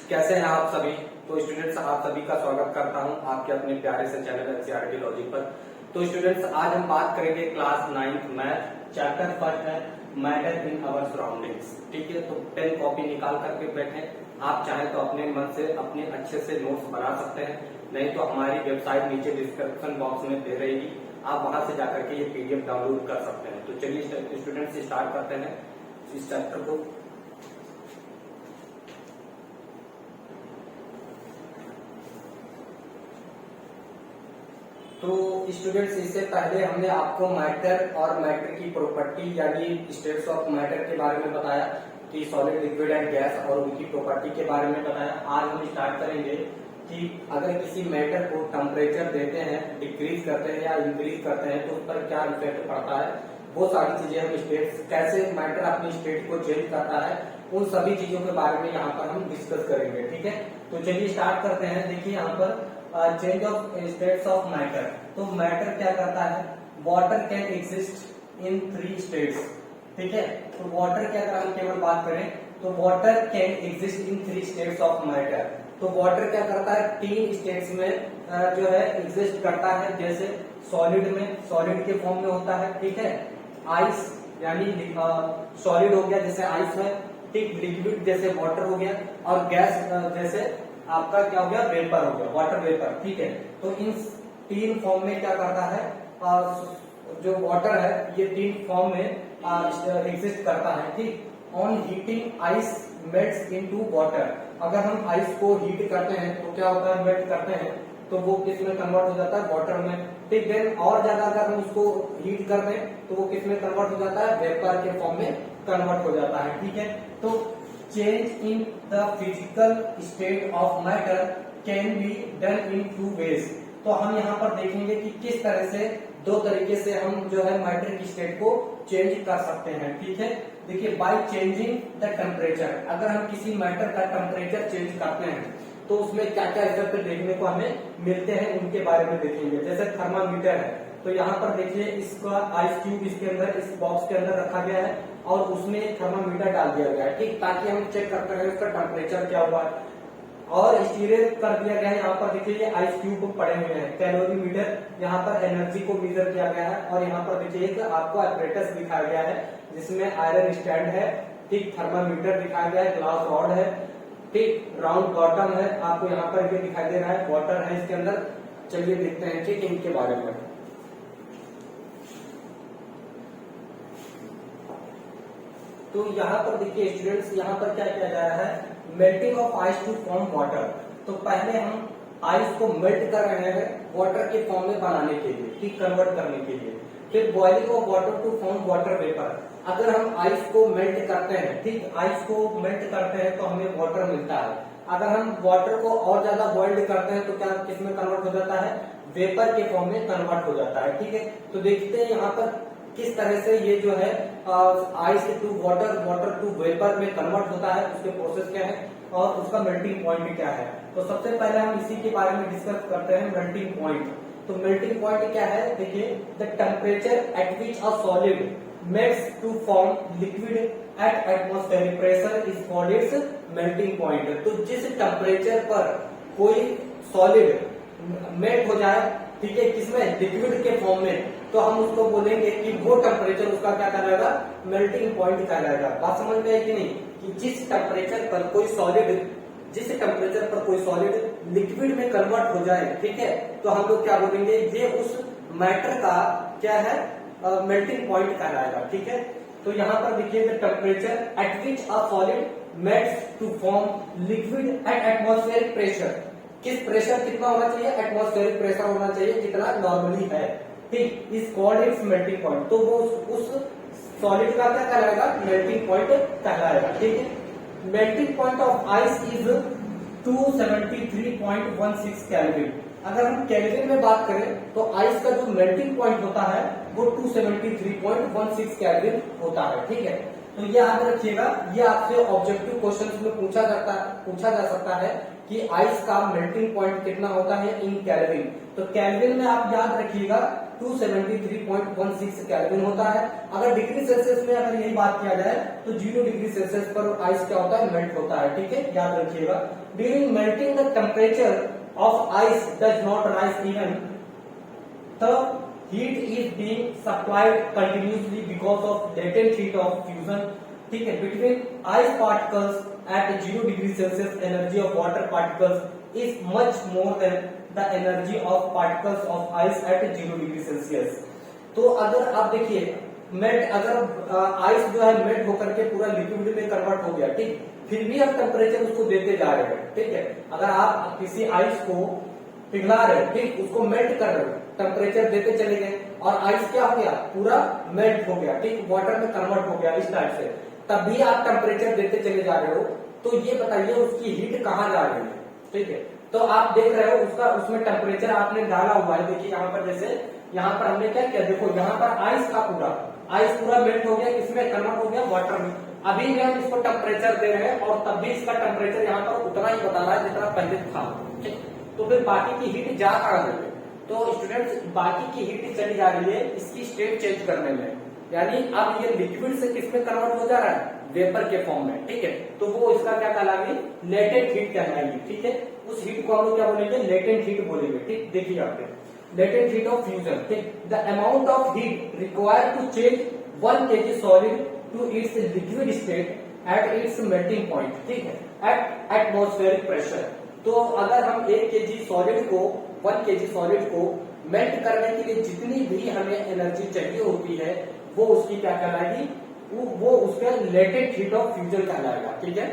कैसे हैं आप सभी। तो स्टूडेंट्स, आप सभी का स्वागत करता हूं आपके अपने प्यारे से चैनल एनसीईआरटी लॉजिक पर। तो स्टूडेंट्स, आज हम बात करेंगे class 9th math, chapter first है मैटर इन आवर सराउंडिंग्स। ठीक है, तो पेन कॉपी निकाल करके बैठे। आप चाहे तो अपने मन से अपने अच्छे से नोट्स बना सकते हैं, नहीं तो हमारी वेबसाइट नीचे डिस्क्रिप्शन बॉक्स में दे रहेगी, आप वहां से जाकर के ये पीडीएफ डाउनलोड कर सकते हैं। तो चलिए स्टूडेंट्स स्टार्ट करते हैं इस चैप्टर को। तो स्टूडेंट्स, इससे पहले हमने आपको मैटर और मैटर की प्रॉपर्टी यानी स्टेट्स ऑफ मैटर के बारे में बताया कि सॉलिड, लिक्विड एंड गैस, और उनकी प्रॉपर्टी के बारे में बताया। आज हम स्टार्ट करेंगे कि अगर किसी मैटर को टेम्परेचर देते हैं, डिक्रीज करते हैं या इंक्रीज करते हैं तो उस पर क्या इफेक्ट पड़ता है। वो सारी चीजें हम स्टेट्स, कैसे मैटर अपनी स्टेट को चेंज करता है, उन सभी चीजों के बारे में यहाँ पर हम डिस्कस करेंगे। ठीक है, तो चलिए स्टार्ट करते हैं। देखिए यहाँ पर change of states of matter. तो मैटर क्या करता है, water can exist in 3 states. ठीक है, तो वाटर क्या, अगर हम केवल बात करें तो water can exist in 3 states of matter. तो वाटर क्या करता है, 3 स्टेट्स में जो है एग्जिस्ट करता है। जैसे सॉलिड में, सॉलिड के फॉर्म में होता है। ठीक है, आइस यानी सॉलिड हो गया जैसे आइस है, ठीक, लिक्विड जैसे वाटर हो गया, और गैस जैसे आपका क्या हो गया, वेपर हो गया, वाटर वेपर। ठीक है, तो इन 3 फॉर्म में क्या करता है, जो वाटर है ये 3 फॉर्म में एग्जिस्ट करता है। ठीक, on heating ice melts into water. अगर हम आइस को हीट करते हैं तो क्या होता है, मेल्ट करते हैं तो वो किस में कन्वर्ट हो जाता है, वाटर में। ठीक, देन और ज्यादा अगर हम उसको हीट कर दें तो वो किस में कन्वर्ट हो जाता है, वेपर के फॉर्म में कन्वर्ट हो जाता है। ठीक है, तो change in the physical state of matter can be done in 2 ways. तो हम यहाँ पर देखेंगे कि किस तरह से, 2 तरीके से हम जो है मैटर की स्टेट को चेंज कर सकते हैं। ठीक है, देखिए, बाय चेंजिंग द टेम्परेचर। अगर हम किसी मैटर का टेम्परेचर चेंज करते हैं तो उसमें क्या क्या इफेक्ट देखने को हमें मिलते हैं, उनके बारे में देखेंगे। जैसे थर्मामीटर है, तो यहाँ पर देखिए इसका आइस क्यूब इसके अंदर, इस बॉक्स के अंदर रखा गया है और उसमें थर्मामीटर डाल दिया गया है। ठीक, ताकि हम चेक करते हैं उसका टेम्परेचर क्या हुआ है। और स्टीरियो कर दिया गया है, यहाँ पर देखिए ये आइस क्यूब पड़े हुए हैं। कैलोरीमीटर, यहाँ पर एनर्जी को मेजर किया गया है। और यहाँ पर देखिए एक आपको एपरेटस दिखाया गया है जिसमें आयरन स्टैंड है। ठीक, थर्मामीटर दिखाया गया है, ग्लास रॉड है, ठीक, राउंड बॉटम है, आपको यहाँ पर ये दिखाई दे रहा है, वाटर है इसके अंदर। चलिए देखते हैं ठीक इनके बारे में। तो यहाँ पर देखिए स्टूडेंट्स, यहाँ पर क्या किया जा रहा है, melting of ice to form water. तो पहले हम आइस को मेल्ट कर रहे हैं वाटर के फॉर्म में बनाने के लिए, ठीक, कन्वर्ट करने के लिए। फिर boiling of water to form water vapour. अगर हम आइस को मेल्ट करते हैं, ठीक, आइस को मेल्ट करते हैं तो हमें वाटर मिलता है। अगर हम वाटर को और ज्यादा बॉइल्ड करते हैं तो क्या किसमें कन्वर्ट हो जाता है, वेपर के फॉर्म में कन्वर्ट हो जाता है। ठीक है, तो देखते हैं यहाँ पर किस तरह से ये जो है ice to water, water to vapour में कन्वर्ट होता है, उसके प्रोसेस क्या है और उसका मेल्टिंग पॉइंट क्या है। तो सबसे पहले हम इसी के बारे में डिस्कस करते हैं, मेल्टिंग पॉइंट। तो मेल्टिंग पॉइंट क्या है, देखिए, the temperature at which a solid melts to form liquid at atmospheric pressure is called its melting point. तो जिस टेम्परेचर पर कोई सॉलिड मेल्ट हो जाए, ठीक है, किसमें, लिक्विड के फॉर्म में, तो हम उसको बोलेंगे कि वो टेम्परेचर उसका क्या कहलाएगा, मेल्टिंग पॉइंट कहलाएगा। बात समझ में है कि नहीं, कि जिस टेम्परेचर पर कोई सॉलिड, जिस टेम्परेचर पर कोई सॉलिड लिक्विड में कन्वर्ट हो जाए, ठीक है, तो हम लोग क्या बोलेंगे, ये उस मैटर का क्या है, मेल्टिंग पॉइंट कहलाएगा। ठीक है, तो यहाँ पर देखिए the temperature at which a solid melts to form liquid at atmospheric pressure. किस प्रेशर कितना होना चाहिए, एटमॉस्फेरिक प्रेशर होना चाहिए जितना नॉर्मली है। ठीक, is called its melting point. तो वो उस सॉलिड का क्या कहलाएगा, मेल्टिंग पॉइंट कहलाएगा। ठीक है, melting point of ice is 273.16 kelvin. अगर हम केल्विन में बात करें तो आइस का जो मेल्टिंग पॉइंट होता है वो 273.16 केल्विन होता है। ठीक है, तो ये याद रखिएगा, ये आपसे ऑब्जेक्टिव क्वेश्चंस में पूछा जा सकता है कि आइस का मेल्टिंग पॉइंट कितना होता है इन केल्विन। तो केल्विन में आप याद रखिएगा 273.16 केल्विन होता है। अगर डिग्री सेल्सियस में अगर यही बात किया जाए तो 0 डिग्री सेल्सियस पर आइस क्या होता है, मेल्ट होता है। ठीक है, याद रखिएगा। During melting the temperature of ice does not rise even the heat is being supplied continuously because of latent heat of fusion. ठीक है, between ice particles at 0 degree Celsius energy of water particles is much more than the energy of particles of ice at 0 degree Celsius. तो अगर आप देखिए melt, अगर ice जो है melt होकर के पूरा लिक्विड में कन्वर्ट हो गया, ठीक, फिर भी आप टेम्परेचर उसको देते जा रहे हैं। ठीक है, अगर आप किसी आइस को पिघला रहे हो, ठीक, उसको मेल्ट कर रहे हो, टेम्परेचर देते चले गए और आइस क्या हो गया, पूरा मेल्ट हो गया, ठीक, वाटर में कन्वर्ट हो गया इस टाइप से, तब भी आप टेम्परेचर देते चले जा रहे हो, तो ये बताइए उसकी हीट कहाँ जा रही है। ठीक है, तो आप देख रहे हो उसका, उसमें टेम्परेचर आपने डाला हुआ है। देखिए यहाँ पर, जैसे यहाँ पर हमने क्या किया, देखो यहाँ पर आइस पूरा मेल्ट हो गया, इसमें कन्वर्ट हो गया वाटर में। अभी भी हम इसको टेम्परेचर दे रहे हैं और तब भी इसका टेम्परेचर यहाँ पर उतना ही बता रहा है जितना पहले था। ठीक, तो फिर बाकी की हीट जा कहाँ रही है, तो स्टूडेंट्स बाकी की हीट चली जा रही है इसकी स्टेट चेंज करने में, यानी अब ये लिक्विड से किसमें कन्वर्ट हो जा रहा है, वेपर के फॉर्म में। ठीक है, तो वो इसका क्या कहलाएगी, लेटेंट हीट कहलाएगी। ठीक है, उस हीट को हम लोग क्या बोलेंगे, लेटेंट हीट बोलेंगे। ठीक, देखिए यहाँ पे लेटेंट हीट ऑफ फ्यूजन। ठीक, the amount of heat required to change 1 kg solid to its liquid state at its melting point, ठीक है, एट एटमॉस्फेरिक प्रेशर। तो अगर हम 1 kg सॉलिड को 1 kg सॉलिड को मेल्ट करने के लिए जितनी भी हमें एनर्जी चाहिए होती है, वो उसकी क्या कहलाएगी, वो उसका लेटेंट हीट ऑफ फ्यूजन कहलाएगा। ठीक है,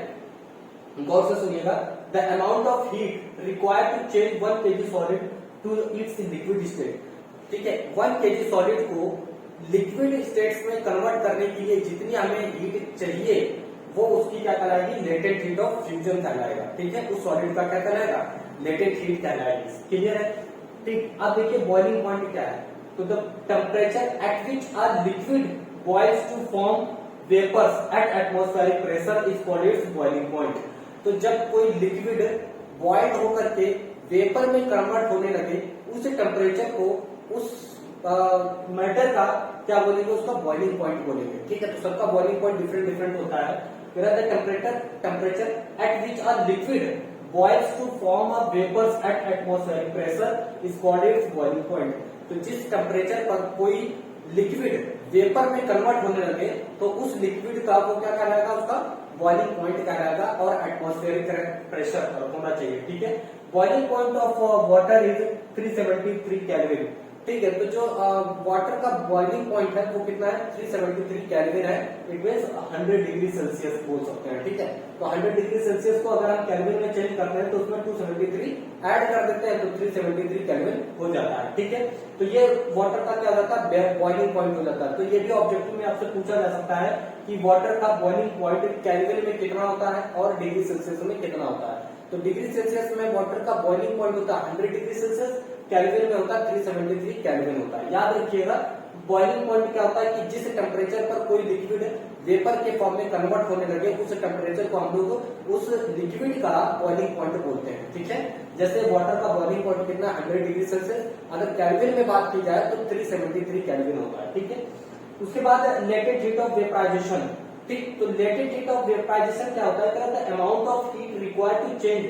गौर से सुनिएगा, the amount of heat required to change 1 kg solid to its liquid state. ठीक है, 1 kg सॉलिड को लिक्विड स्टेट्स में कन्वर्ट करने के लिए जितनी हमें हीट चाहिए, वो उसकी क्या कहलाएगी, लेटेंट हीट ऑफ फ्यूजन कहलाएगा। ठीक है, उस सॉलिड का क्या कहलाएगा, लेटेंट हीट कहलाएगी। क्लियर है। ठीक, अब देखिए बॉइलिंग पॉइंट क्या है, तो the temperature at which a liquid boils to form vapours at atmospheric pressure is called its boiling point. तो जब कोई लिक्विड बॉइल होकर के वेपर में कन्वर्ट होने लगे, उस टेम्परेचर को, उस मैटर का क्या बोलेंगे, उसका बॉइलिंग पॉइंट बोलेंगे। ठीक है, तो सबका बॉइलिंग पॉइंट डिफरेंट डिफरेंट होता है। Temperature at which a liquid boils to form a vapours at atmospheric pressure is called its boiling point. तो जिस टेम्परेचर पर कोई लिक्विड वेपर में कन्वर्ट होने लगे, तो उस लिक्विड का वो क्या कहलाएगा, उसका बॉइलिंग पॉइंट कहलाएगा और एटमॉस्फेरिक प्रेशर होना चाहिए। ठीक है, boiling point of water is 373 kelvin. ठीक है, तो जो वाटर का बॉइलिंग पॉइंट है वो कितना है, 373 केल्विन है। इट मीन्स 100 डिग्री सेल्सियस बोल सकते हैं। ठीक है, तो 100 डिग्री सेल्सियस को अगर हम केल्विन में चेंज करते हैं तो उसमें 273 ऐड कर देते हैं, तो 373 केल्विन हो जाता है। ठीक है, तो ये वाटर का क्या हो जाता है, बॉइलिंग पॉइंट हो जाता है। तो ये भी ऑब्जेक्टिव में आपसे पूछा जा सकता है कि वाटर का बॉइलिंग पॉइंट केल्विन में कितना होता है और डिग्री सेल्सियस में कितना होता है। तो डिग्री सेल्सियस में वाटर का बॉइलिंग पॉइंट होता है 100 डिग्री सेल्सियस, केल्विन में होता है 373 केल्विन होता है। याद रखिएगा, बॉइलिंग पॉइंट क्या होता है कि जिस टेम्परेचर पर कोई लिक्विड वेपर के फॉर्म में कन्वर्ट होने लगे, उस टेम्परेचर को हम लोग उस लिक्विड का बॉइलिंग पॉइंट बोलते हैं। ठीक है, जैसे वाटर का बॉइलिंग पॉइंट कितना, 100 डिग्री सेल्सियस, अगर केल्विन में बात की जाए तो 373 केल्विन होता है। ठीक है, उसके बाद लेटेंट हीट ऑफ वेपराइजेशन। ठीक, तो लेटेंट हीट ऑफ वेपराइजेशन क्या होता है, the amount of heat required to change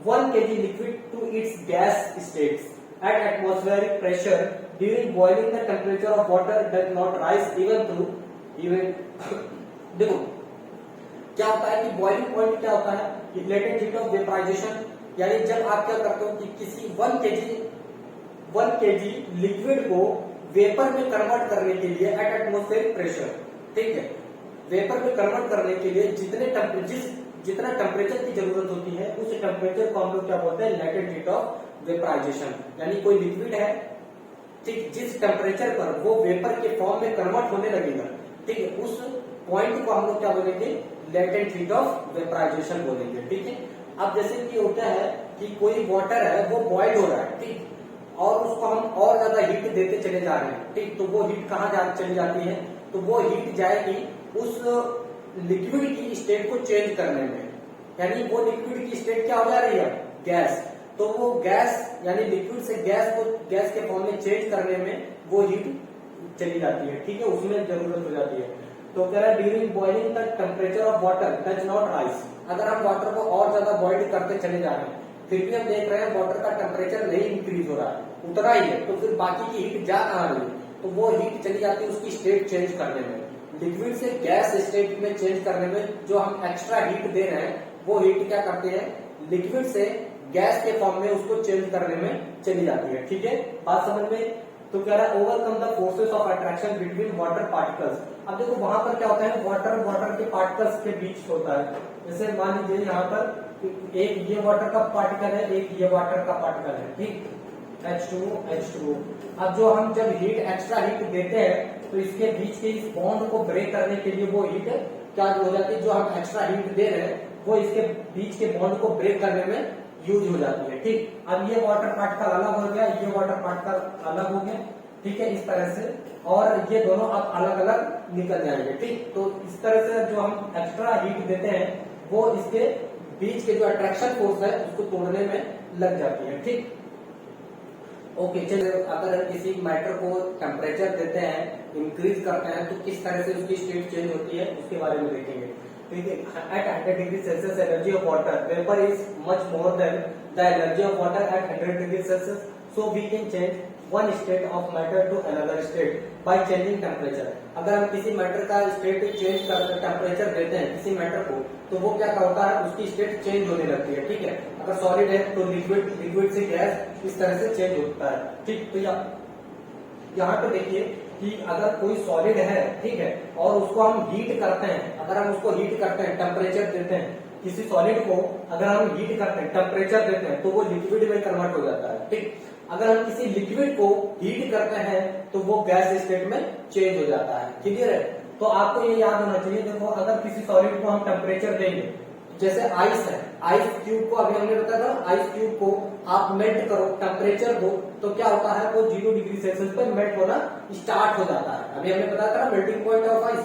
1 kg liquid to its gas states at atmospheric pressure during boiling the temperature of water does not rise even देखो क्या होता है कि बॉइलिंग पॉइंट क्या होता है, लेटेंट हीट ऑफ वेपराइजेशन, यानी जब आप क्या करते हो कि किसी 1 kg लिक्विड को वेपर में कन्वर्ट करने के लिए एट एटमॉस्फेरिक प्रेशर, ठीक है, वेपर में कन्वर्ट करने के लिए जितना टेम्परेचर की जरूरत होती है, उस टेम्परेचर को हम लोग क्या बोलते हैं, लेटेंट हीट ऑफ वेपराइजेशन। यानी कोई लिक्विड है, ठीक, जिस टेम्परेचर पर वो वेपर के फॉर्म में कन्वर्ट होने लगेगा, ठीक है, उस पॉइंट को हम लोग क्या बोलेंगे, लेटेंट हीट ऑफ वेपराइजेशन बोलेंगे। ठीक है, अब जैसे कि होता है कि कोई वाटर है वो बॉइल हो रहा है, ठीक, और उसको हम और ज्यादा हीट देते चले जा रहे हैं, ठीक, तो वो हीट कहाँ चली जाती है, तो वो हीट जाएगी उस लिक्विड की स्टेट को चेंज करने में, यानी वो लिक्विड की स्टेट क्या हो जा रही है, गैस, तो वो गैस यानी लिक्विड से गैस को गैस के फॉर्म में चेंज करने में वो हीट चली जाती है। ठीक है, उसमें जरूरत हो जाती है। तो कह रहा है during boiling the temperature of water does not rise. अगर हम वाटर को और ज्यादा बॉइल करते चले जा रहे हैं, फिर भी हम देख रहे हैं वाटर का टेम्परेचर नहीं इंक्रीज हो रहा है, उतना ही है, तो फिर बाकी की हीट जा कहां रही है, तो वो हीट चली जाती है उसकी स्टेट चेंज करने में। लिक्विड से गैस स्टेट में चेंज करने में जो हम एक्स्ट्रा हीट दे रहे हैं, वो हीट क्या करते हैं, लिक्विड से गैस के फॉर्म में उसको चेंज करने में चली जाती है। ठीक है, बात समझ में। तो कह रहा है overcome the forces of attraction between water particles. अब देखो वहां पर क्या होता है, वाटर के पार्टिकल्स के बीच होता है। जैसे मान लीजिए यहाँ पर एक ये वाटर का पार्टिकल है, एक ये वाटर का पार्टिकल है, ठीक, H2O। अब जो हम जब हीट एक्स्ट्रा हीट देते हैं तो इसके बीच के इस बॉन्ड को ब्रेक करने के लिए वो हीट क्या हो जाती है, जो हम एक्स्ट्रा हीट दे रहे हैं वो इसके बीच के बॉन्ड को ब्रेक करने में यूज हो जाती है। ठीक, अब ये वाटर पार्टिकल अलग हो गया, ये वाटर पार्टिकल अलग हो गया, ठीक है, इस तरह से, और ये दोनों अब अलग अलग निकल जाएंगे। ठीक, तो इस तरह से जो हम एक्स्ट्रा हीट देते हैं वो इसके बीच के जो अट्रैक्शन फोर्स है उसको तोड़ने में लग जाती है। ठीक, ओके, चलिए अगर किसी मैटर को टेम्परेचर देते हैं, इंक्रीज करते हैं, तो किस तरह से उसकी स्टेट चेंज होती है उसके बारे में देखेंगे। ठीक है, at 100 degree Celsius energy of water vapour is much more than the energy of water at 100 degree Celsius, so we can change one state of matter to another state by changing temperature. अगर हम किसी matter का state change कर temperature देते हैं किसी matter को, तो वो क्या होता है, उसकी स्टेट चेंज होने लगती है। ठीक है, अगर सॉलिड है तो लिक्विड से गैस इस तरह से चेंज होता है। ठीक, तो यहाँ पे देखिए कि अगर कोई सॉलिड है, ठीक है, और उसको हम हीट करते हैं, अगर हम उसको हीट करते हैं, टेम्परेचर देते हैं, किसी सॉलिड को अगर हम हीट करते हैं, टेम्परेचर देते हैं, तो वो लिक्विड में कन्वर्ट हो जाता है। ठीक, अगर हम किसी लिक्विड को हीट करते हैं तो वो गैस स्टेट में चेंज हो जाता है। क्लियर है, तो आपको ये याद होना चाहिए। देखो अगर किसी सॉलिड को हम टेम्परेचर देंगे, जैसे आइस है, आइस क्यूब को अभी हमने बताया था, आइस क्यूब को आप मेल्ट करो, टेम्परेचर दो, तो क्या होता है, वो 0 डिग्री सेल्सियस पर मेल्ट होना स्टार्ट हो जाता है। अभी हमने बताया था ना melting point of ice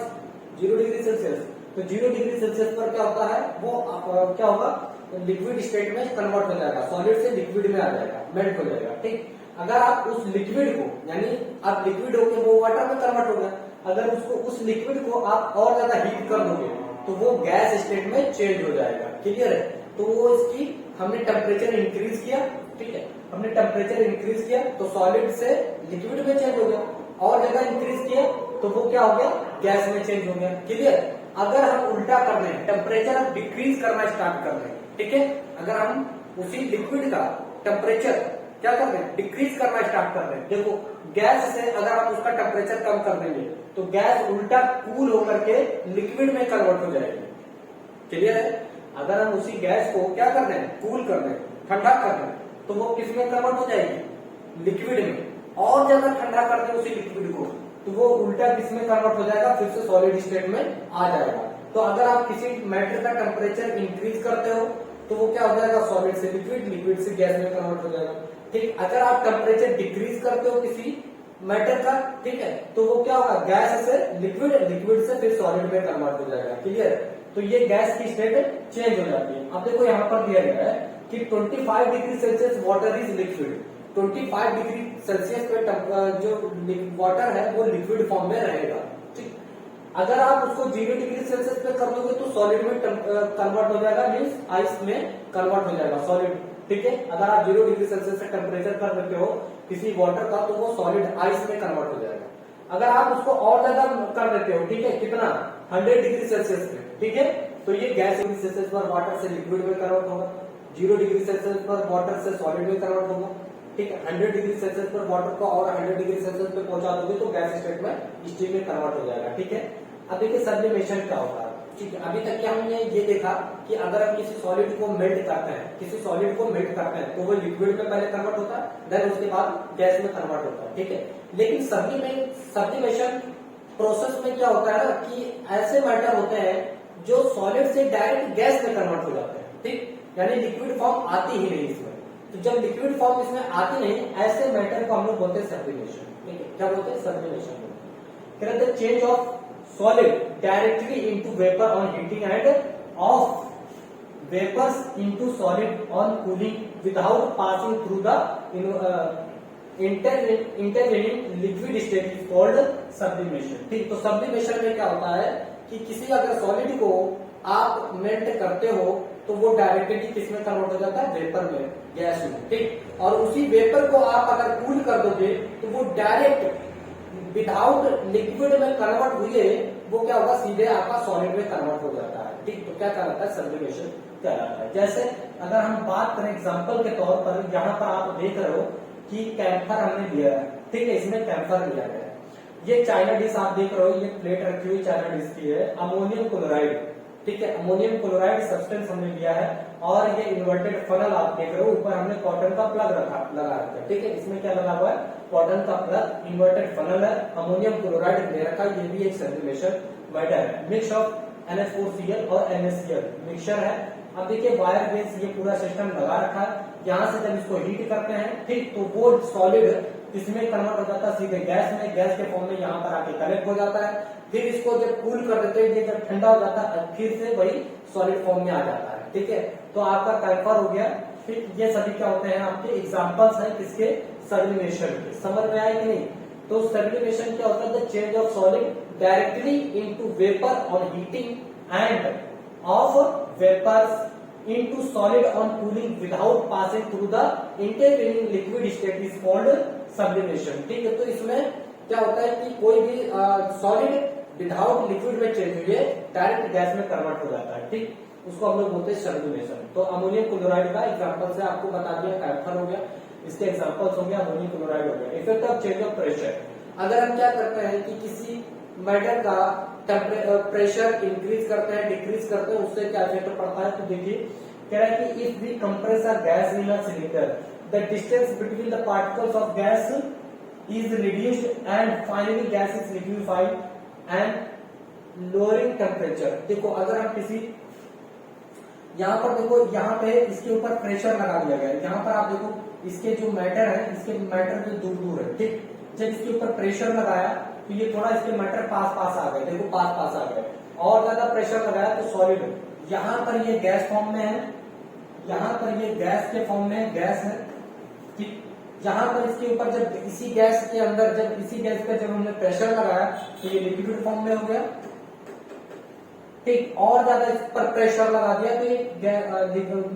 0 degree Celsius, तो 0 डिग्री सेल्सियस पर क्या होता है, वो क्या होगा, लिक्विड स्टेट में कन्वर्ट हो जाएगा, सॉलिड से लिक्विड में आ जाएगा, मेल्ट हो जाएगा। ठीक, अगर आप उस लिक्विड को, यानी आप लिक्विड होके वो वाटर में कन्वर्ट होगा, अगर उसको उस लिक्विड को आप और ज्यादा हीट कर दोगे तो वो गैस स्टेट में चेंज हो जाएगा। क्लियर है, तो वो इसकी हमने टेम्परेचर इंक्रीज किया, ठीक है, हमने टेम्परेचर इंक्रीज किया तो सॉलिड से लिक्विड में चेंज हो गया, और ज्यादा इंक्रीज किया तो वो क्या हो गया, गैस में चेंज हो गया। क्लियर, अगर हम उल्टा कर रहे हैं, टेम्परेचर हम डिक्रीज करना स्टार्ट कर रहे हैं, ठीक है, अगर हम उसी लिक्विड का टेम्परेचर क्या कर रहे हैं, डिक्रीज करना स्टार्ट कर रहे हैं, देखो गैस से अगर आप उसका टेम्परेचर कम कर देंगे तो गैस उल्टा कूल होकर के लिक्विड में कन्वर्ट हो जाएगी। क्लियर है, अगर हम उसी गैस को क्या कर रहे हैं, कूल कर रहे हैं, ठंडा कर रहे हैं, तो वो किस में कन्वर्ट हो जाएगी, लिक्विड में, और ज्यादा ठंडा कर दें उसी लिक्विड को तो वो उल्टा किस में कन्वर्ट हो जाएगा, फिर से सॉलिड स्टेट में आ जाएगा। तो अगर आप किसी मैटर का टेम्परेचर इंक्रीज करते हो तो वो क्या हो जाएगा, सॉलिड से लिक्विड, लिक्विड से गैस में कन्वर्ट हो जाएगा। ठीक, अगर आप टेम्परेचर डिक्रीज करते हो किसी मैटर का, ठीक है, तो वो क्या होगा, गैस से लिक्विड, लिक्विड से फिर सॉलिड में कन्वर्ट हो जाएगा। क्लियर, तो ये गैस की स्टेट चेंज हो जाती है। अब देखो यहाँ पर दिया गया है कि 25 degree Celsius water is liquid, 25 degree Celsius पे जो वाटर है वो लिक्विड फॉर्म में रहेगा। ठीक, अगर आप उसको 0 डिग्री सेल्सियस पे कर दोगे तो सॉलिड में कन्वर्ट हो जाएगा, मीन्स आइस में कन्वर्ट हो जाएगा सॉलिड। ठीक है, अगर आप 0 डिग्री सेल्सियस से टेम्परेचर कर देते हो किसी वाटर का तो वो सॉलिड आइस में कन्वर्ट हो जाएगा। अगर आप उसको और ज्यादा कर देते हो, ठीक है, कितना, 100 डिग्री सेल्सियस पे, ठीक है, तो ये गैस डिग्री सेल्सियस पर वाटर से लिक्विड में कन्वर्ट होगा, 0 डिग्री सेल्सियस पर वाटर से सॉलिड में कन्वर्ट होगा। ठीक है, 100 डिग्री सेल्सियस पर वाटर को और 100 डिग्री सेल्सियस पे पहुंचा दोगे तो गैस स्टेट में स्टीम में कन्वर्ट हो जाएगा। ठीक है, अब देखिए सब्लिमेशन क्या होता है। ठीक है, अभी तक क्या हमने ये देखा कि अगर हम किसी सॉलिड को मेल्ट करते हैं, किसी सॉलिड को मेल्ट करते हैं तो वो लिक्विड में पहले कन्वर्ट होता है, देन उसके बाद गैस में कन्वर्ट होता है। ठीक है, लेकिन सब्लिमेशन प्रोसेस में क्या होता है ना कि ऐसे मैटर होते हैं जो सॉलिड से डायरेक्ट गैस में कन्वर्ट हो जाते हैं। ठीक, यानी लिक्विड फॉर्म आती ही नहीं इसमें, तो जब लिक्विड फॉर्म इसमें आती नहीं, ऐसे मैटर को हम लोग बोलते हैं सब्लिमेशन। ठीक है, क्या बोलते हैं, सब्लिमेशन। कहते हैं change of solid directly into vapor on heating and of vapors into solid on cooling without passing through the intervening liquid state is called sublimation. ठीक, तो सब्लिमेशन में क्या होता है कि किसी अगर सॉलिड को आप मेल्ट करते हो तो वो डायरेक्टली किसमें कन्वर्ट हो जाता है, वेपर में, गैस में। ठीक, और उसी वेपर को आप अगर कूल कर दोगे तो वो डायरेक्ट विदाउट लिक्विड में कन्वर्ट हुए वो क्या होगा, सीधे आपका सॉलिड में कन्वर्ट हो जाता है। ठीक, तो क्या कहलाता है, सब्लिमेशन कहलाता है। जैसे अगर हम बात करें एग्जांपल के तौर पर, यहाँ पर आप देख रहे हो कि कैम्फर हमने लिया है। ठीक है, इसमें कैम्फर लिया गया है। ये चाइना डिश आप देख रहे हो, ये प्लेट रखी हुई चाइना डिश की है, अमोनियम क्लोराइड। ठीक है, अमोनियम क्लोराइड सब्सटेंस हमने लिया है और ये इन्वर्टेड फनल आप देख रहे हो, ऊपर हमने कॉटन का प्लग लगा रखा है। ठीक है, इसमें क्या लगा हुआ है, कॉटन का प्लग, इन्वर्टेड फनल है, अमोनियम क्लोराइड ले रखा है, ये भी एक सब्लिमेशन मैटर है। मिक्स ऑफ NH4Cl और NaCl मिक्सचर है। अब देखिए वायर बेस ये पूरा सिस्टम लगा रखा है, यहाँ से जब इसको हीट करते हैं, ठीक, तो वो सॉलिड इसमें कन्वर्ट हो जाता है सीधे गैस में, गैस के फॉर्म में यहाँ पर आके कलेक्ट हो जाता है। फिर इसको जब कूल कर देते हैं, ये जब ठंडा हो जाता है फिर से वही सॉलिड फॉर्म में आ जाता है। ठीक है, तो आपका कैम्फर हो गया। फिर ये सभी क्या होते हैं, आपके एग्जाम्पल्स हैं किसके, सब्लिमेशन के। समझ में आए कि नहीं? तो सब्लिमेशन क्या होता है, the change of solid directly into vapour on heating and of vapours into solid on cooling without passing through the intervening liquid state is called sublimation। ठीक है, तो इसमें क्या होता है कि कोई भी सॉलिड विदाउट लिक्विड में चेंज हुए डायरेक्ट गैस में कन्वर्ट हो जाता है। ठीक, उसको हम लोग बोलते हैं सब्लिमेशन। तो अमोनियम क्लोराइड का एग्जांपल से आपको बता दिया, कैम्फर हो गया, इसके एग्जांपल्स हो गया, अमोनियम क्लोराइड हो गया। Effect of change of pressure, अगर हम क्या करते हैं कि किसी मैटर का प्रेशर इंक्रीज करते हैं, डिक्रीज करते हैं, उससे क्या इफेक्ट पड़ता है, तो देखिए कह रहा है कि if we compress a gas in a cylinder the distance between the particles of gas is reduced and finally gas is liquefied and lowering temperature. देखो अगर हम किसी, यहाँ पर देखो, यहाँ पे इसके ऊपर प्रेशर लगा दिया गया है, यहाँ पर आप देखो इसके जो मैटर है, इसके मैटर जो दूर दूर है। ठीक, जब इसके ऊपर प्रेशर लगाया तो ये थोड़ा इसके मैटर पास पास आ गए, देखो पास पास आ गए, और ज्यादा प्रेशर लगाया तो सॉलिड, यहाँ पर ये गैस फॉर्म में है, यहाँ पर ये गैस के फॉर्म में गैस है। ठीक, यहाँ पर इसके ऊपर जब इसी गैस के अंदर, जब इसी गैस पे जब हमने प्रेशर लगाया तो ये लिक्विड फॉर्म में हो गया। ठीक, और ज्यादा इस पर प्रेशर लगा दिया तो ये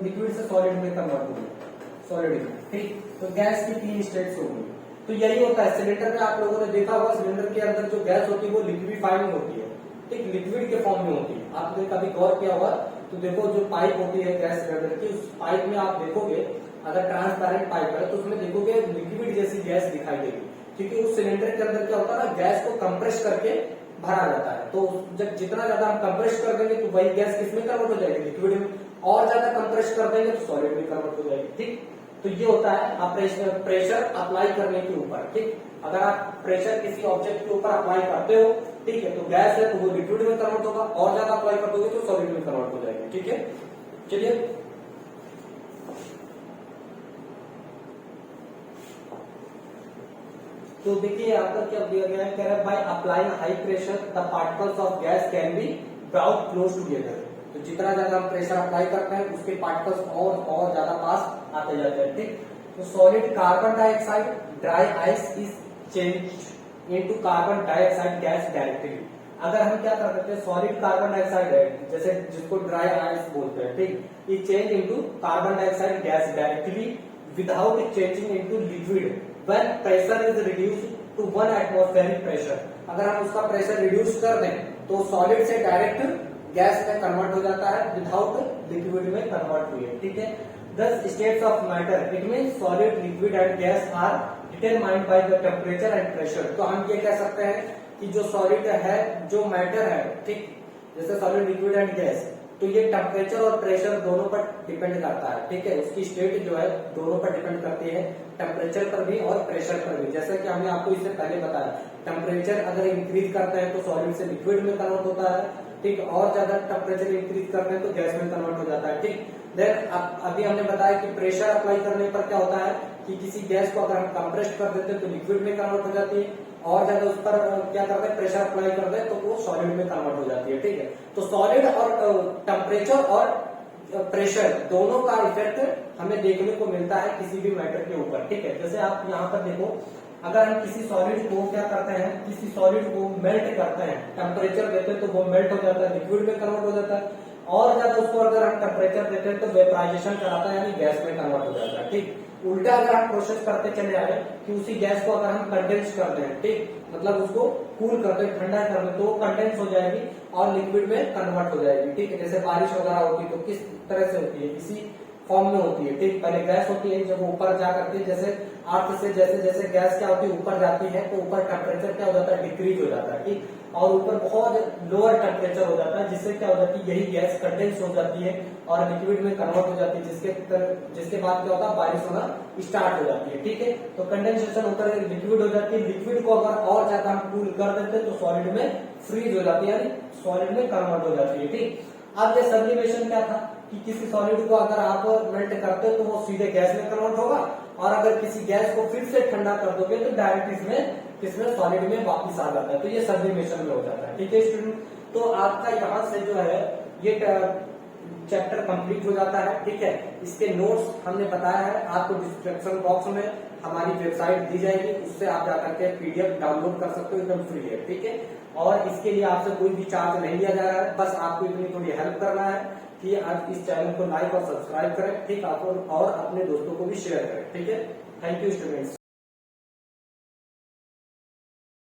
लिक्विड से सॉलिड में कन्वर्ट हो गया, सॉलिड में। ठीक, तो गैस की 3 स्टेट्स हो गई। तो यही होता है सिलेंडर में, आप लोगों ने देखा होगा सिलेंडर के अंदर जो गैस होती है वो लिक्विफाइंग होती है। ठीक, लिक्विड के फॉर्म में होती है। आपने कभी गौर किया होगा तो देखो जो पाइप होती है गैस सिलेंडर की, उस पाइप में आप देखोगे अगर ट्रांसपेरेंट पाइप है तो उसमें देखोगे लिक्विड जैसी गैस दिखाई देगी, क्योंकि उस सिलेंडर के अंदर क्या होता है ना, गैस को कंप्रेस करके भरा जाता है। तो जब जितना ज्यादा हम कंप्रेस कर देंगे तो वही गैस किसमें कन्वर्ट हो जाएगी, लिक्विड में, और ज्यादा कंप्रेस कर देंगे तो सॉलिड में कन्वर्ट हो जाएगी। ठीक, तो ये होता है प्रेशर अप्लाई करने के ऊपर। ठीक, अगर आप प्रेशर किसी ऑब्जेक्ट के ऊपर अप्लाई करते हो, ठीक है, तो गैस है तो वो लिक्विड में कन्वर्ट होगा, और ज्यादा अप्लाई कर दोगे तो सॉलिड में कन्वर्ट हो जाएगी। ठीक है, चलिए तो देखिए आपका क्या दिया गया है, कह रहा है by applying high pressure the particles of gas can be brought close together. तो जितना ज्यादा हम प्रेशर अप्लाई करते हैं उसके पार्टिकल्स और ज्यादा पास आते जाते हैं। ठीक, तो solid carbon dioxide dry ice is change into carbon dioxide gas directly. अगर हम क्या कर देते हैं, सॉलिड कार्बन डाइऑक्साइड है जैसे जिसको ड्राई आइस बोलते हैं, ठीक, ये change into carbon dioxide gas directly without changing into liquid when pressure is reduced to 1 atmospheric pressure. अगर हम उसका प्रेशर रिड्यूस कर दें तो सॉलिड से डायरेक्ट गैस में कन्वर्ट हो जाता है विदाउट लिक्विड में कन्वर्ट हुए। ठीक है, 10 states of matter it means solid, liquid and gas are determined by the temperature and pressure. तो हम ये कह सकते हैं कि जो सॉलिड है, जो मैटर है, ठीक, जैसे सॉलिड, लिक्विड एंड गैस, तो ये टेम्परेचर और प्रेशर दोनों पर डिपेंड करता है। ठीक है, उसकी स्टेट जो है दोनों पर डिपेंड करती है, टेम्परेचर पर भी और प्रेशर पर भी। जैसे कि हमने आपको इससे पहले बताया, टेम्परेचर अगर इंक्रीज करते हैं तो सॉलिड से लिक्विड में कन्वर्ट होता है। ठीक, और ज्यादा टेम्परेचर इंक्रीज करते हैं तो गैस में कन्वर्ट हो जाता है। ठीक, देन अभी हमने बताया कि प्रेशर अप्लाई करने पर क्या होता है कि किसी गैस को अगर हम कंप्रेस कर देते हैं तो लिक्विड में कन्वर्ट हो जाती है, और ज्यादा उस पर क्या करते हैं, प्रेशर अप्लाई करते हैं तो वो सॉलिड में कन्वर्ट हो जाती है। ठीक है, तो सॉलिड और टेम्परेचर और प्रेशर दोनों का इफेक्ट हमें देखने को मिलता है किसी भी मैटर के ऊपर। ठीक है, जैसे आप यहाँ पर देखो, अगर हम किसी सॉलिड को क्या करते हैं, किसी सॉलिड को मेल्ट करते हैं, टेम्परेचर देते हैं तो वो मेल्ट हो जाता है, लिक्विड में कन्वर्ट हो जाता है। और ज्यादा उसको अगर हम टेम्परेचर देते हैं तो वेपराइजेशन कराता है, यानी गैस में कन्वर्ट हो जाता है। ठीक, उल्टा अगर हम प्रोसेस करते चले आ रहे हैं कि उसी गैस को अगर हम कंडेंस करते हैं, ठीक, मतलब उसको कूल करते हैं, ठंडा कर दे, तो वो कंडेंस हो जाएगी और लिक्विड में कन्वर्ट हो जाएगी। ठीक है, जैसे बारिश वगैरह होती है तो किस तरह से होती है, इसी फॉर्म में होती है। ठीक, पहले गैस होती है, जब वो ऊपर जा करती है, जैसे अर्थ से जैसे जैसे गैस क्या होती है ऊपर जाती है तो ऊपर टेम्परेचर क्या हो जाता है, डिक्रीज हो जाता है। ठीक, और ऊपर बहुत लोअर टेम्परेचर हो जाता है, जिससे क्या हो जाती है, यही गैस कंडेंस हो जाती है और लिक्विड में कन्वर्ट हो जाती है, जिसके बाद क्या होता है, बारिश होना स्टार्ट हो जाती है। ठीक है, तो कंडेंसेशन होकर लिक्विड हो जाती है। लिक्विड को अगर और ज्यादा हम कूल कर देते हैं तो सॉलिड में फ्रीज हो जाती है, यानी सॉलिड में कन्वर्ट हो जाती है। ठीक, अब ये सब्लिमेशन क्या था कि किसी सॉलिड को अगर आप मेल्ट करते हो तो वो सीधे गैस में कन्वर्ट होगा, और अगर किसी गैस को फिर से ठंडा कर दोगे तो डायरेक्ट इसमें सॉलिड में वापस आ जाता है, तो ये सब्लिमेशन में हो जाता है। ठीक है स्टूडेंट, तो आपका यहाँ से जो है ये चैप्टर कंप्लीट हो जाता है। ठीक है, इसके नोट्स हमने बताया है, आपको डिस्क्रिप्शन बॉक्स में हमारी वेबसाइट दी जाएगी, उससे आप जाकर के पीडीएफ डाउनलोड कर सकते हो, एकदम फ्री है। ठीक है, और इसके लिए आपसे कोई भी चार्ज नहीं लिया जा रहा है, बस आपको इतनी थोड़ी हेल्प करना है कि आप इस चैनल को लाइक और सब्सक्राइब करें। ठीक, आप और अपने दोस्तों को भी शेयर करें। ठीक है, थैंक यू स्टूडेंट्स।